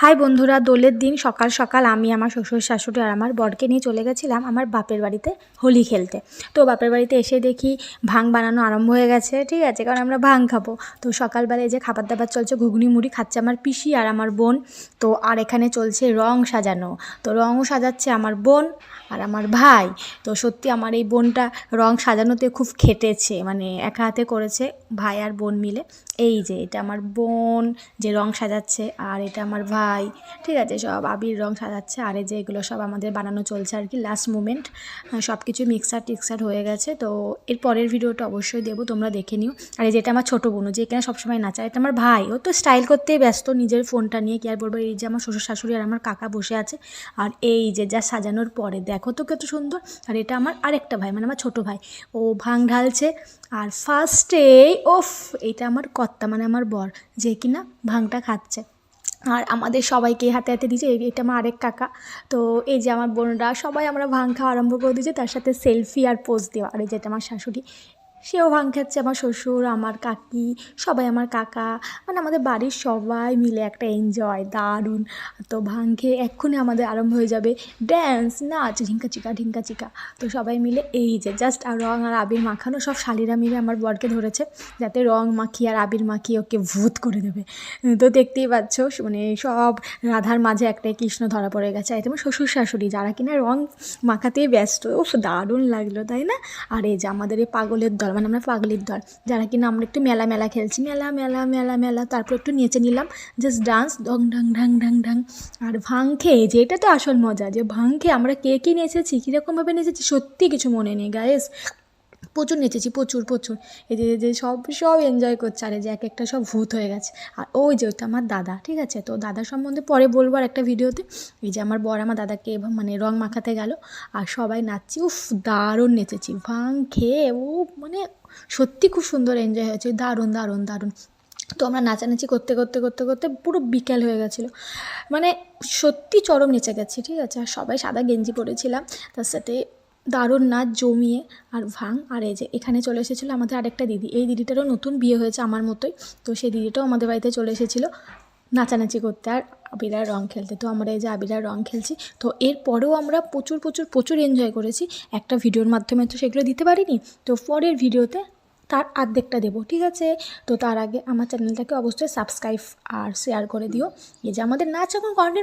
High বন্ধুরা, দোলের দিন সকাল সকাল আমি আমার শ্বশুর শাশুড়ি আর আমার বরকে নিয়ে চলে গেছিলাম আমার বাপের বাড়িতে হোলি খেলতে। তো বাপের বাড়িতে এসে দেখি ভাং বানানো আরম্ভ হয়ে গেছে, ঠিক আছে, কারণ আমরা ভাং খাবো। তো সকালবেলায় যে খাবার দাবার চলছে, ঘুগনি মুড়ি খাচ্ছে আমার পিসি আর আমার বোন। তো আর এখানে চলছে রং সাজানো, তো রঙও সাজাচ্ছে আমার বোন আর আমার ভাই। তো সত্যি আমার এই বোনটা রং সাজানোতে খুব খেটেছে, মানে একা হাতে করেছে ভাই আর বোন মিলে। এই যে এটা আমার বোন যে রং সাজাচ্ছে, আর এটা আমার ভাই, ঠিক আছে, সব আবির রং সাজাচ্ছে। আর এই যে এগুলো সব আমাদের বানানো চলছে আর কি, লাস্ট মুমেন্ট। সব কিছু মিক্সার টিক্সার হয়ে গেছে। তো এর পরের ভিডিওটা অবশ্যই দেবো, তোমরা দেখে নিও। আর এই যেটা আমার ছোটো বোন, যে এখানে সবসময় নাচায়, এটা আমার ভাই। ও তো স্টাইল করতেই ব্যস্ত নিজের ফোনটা নিয়ে, কি আর বলবো। এই যে আমার শ্বশুর শাশুড়ি আর আমার কাকা বসে আছে। আর এই যে যা সাজানোর পরে দেখো তো কত সুন্দর। আর এটা আমার আরেকটা ভাই, মানে আমার ছোটো ভাই, ও ভাং ঢালছে। আর ফার্স্টেই এইটা আমার কর্তা, মানে আমার বর, যে কিনা ভাংটা খাচ্ছে। আর আমাদের সবাইকে হাতে হাতে দিয়েছে। এটা আমার আরেক কাকা। তো এই যে আমার বোনরা সবাই আমরা ভাং খাওয়া আরম্ভ করে দিয়েছে, তার সাথে সেলফি আর পোজ দেওয়া। আর এই যেটা আমার শাশুড়ি, সেও ভাং খাচ্ছে। আমার শ্বশুর, আমার কাকি, সবাই, আমার কাকা, মানে আমাদের বাড়ির সবাই মিলে একটা এনজয়, দারুণ। তো ভাং খেয়ে এক্ষুনি আমাদের আরম্ভ হয়ে যাবে ড্যান্স, নাচ, ঢিঙ্কা চিকা ঢিঙ্কা চিকা। তো সবাই মিলে এই যে জাস্ট আর রং আর আবির মাখানো, সব শালিরা মিলে আমার বরকে ধরেছে যাতে রং মাখিয়ে আর আবির মাখিয়ে ওকে ভূত করে দেবে। তো দেখতেই পাচ্ছ, মানে সব রাধার মাঝে একটাই কৃষ্ণ ধরা পড়ে গেছে। আর তোমার শ্বশুর শাশুড়ি যারা কিনা রং মাখাতেই ব্যস্ত। দারুণ লাগলো, তাই না? আর এই যে আমাদের এই পাগলের দল, মানে আমরা পাগলির দল, যারা কিনা আমরা একটু মেলা মেলা খেলছি, মেলা মেলা মেলা মেলা, তারপর একটু নেচে নিলাম, জাস্ট ডান্স, ডং ঢং ঢং ঢং ঢং। আর ভাং খেয়ে, যে এটা তো আসল মজা, যে ভাং খেয়ে আমরা কে কী নেচেছি, কীরকমভাবে নেচেছি, সত্যি কিছু মনে নেই গাইস। প্রচুর নেচেছি, প্রচুর প্রচুর। এই যে যে সব সব এনজয় করছে। আর এই যে এক একটা সব ভূত হয়ে গেছে। আর ওই যে ওটা আমার দাদা, ঠিক আছে। তো দাদা সম্বন্ধে পরে বলবো আর একটা ভিডিওতে। এই যে আমার বর আমার দাদাকে মানে রং মাখাতে গেল, আর সবাই নাচছি। দারুণ নেচেছি ভাং খেয়ে। মানে সত্যি খুব সুন্দর এনজয় হয়েছে, দারুণ দারুণ দারুণ। তো আমরা নাচানাচি করতে করতে করতে করতে পুরো বিকেল হয়ে গেছিলো, মানে সত্যি চরম নেচে গেছি, ঠিক আছে। আর সবাই সাদা গেঞ্জি পরেছিলাম, তার সাথে দারুণ নাচ জমিয়ে আর ভাং। আর এই যে এখানে চলে এসেছিলো আমাদের আরেকটা দিদি, এই দিদিটারও নতুন বিয়ে হয়েছে আমার মতোই। তো সেই দিদিটাও আমাদের বাড়িতে চলে এসেছিলো নাচানাচি করতে আর আবিরার রং খেলতে। তো আমরা এই যে আবিরার রং খেলছি। তো এরপরেও আমরা প্রচুর প্রচুর প্রচুর এনজয় করেছি। একটা ভিডিওর মাধ্যমে তো সেগুলো দিতে পারিনি, তো পরের ভিডিওতে তার অর্ধেকটা দেবো, ঠিক আছে। তো তার আগে আমার চ্যানেলটাকে অবশ্যই সাবস্ক্রাইব আর শেয়ার করে দিও। এই যে আমাদের নাচ এখন কন্টিনিউ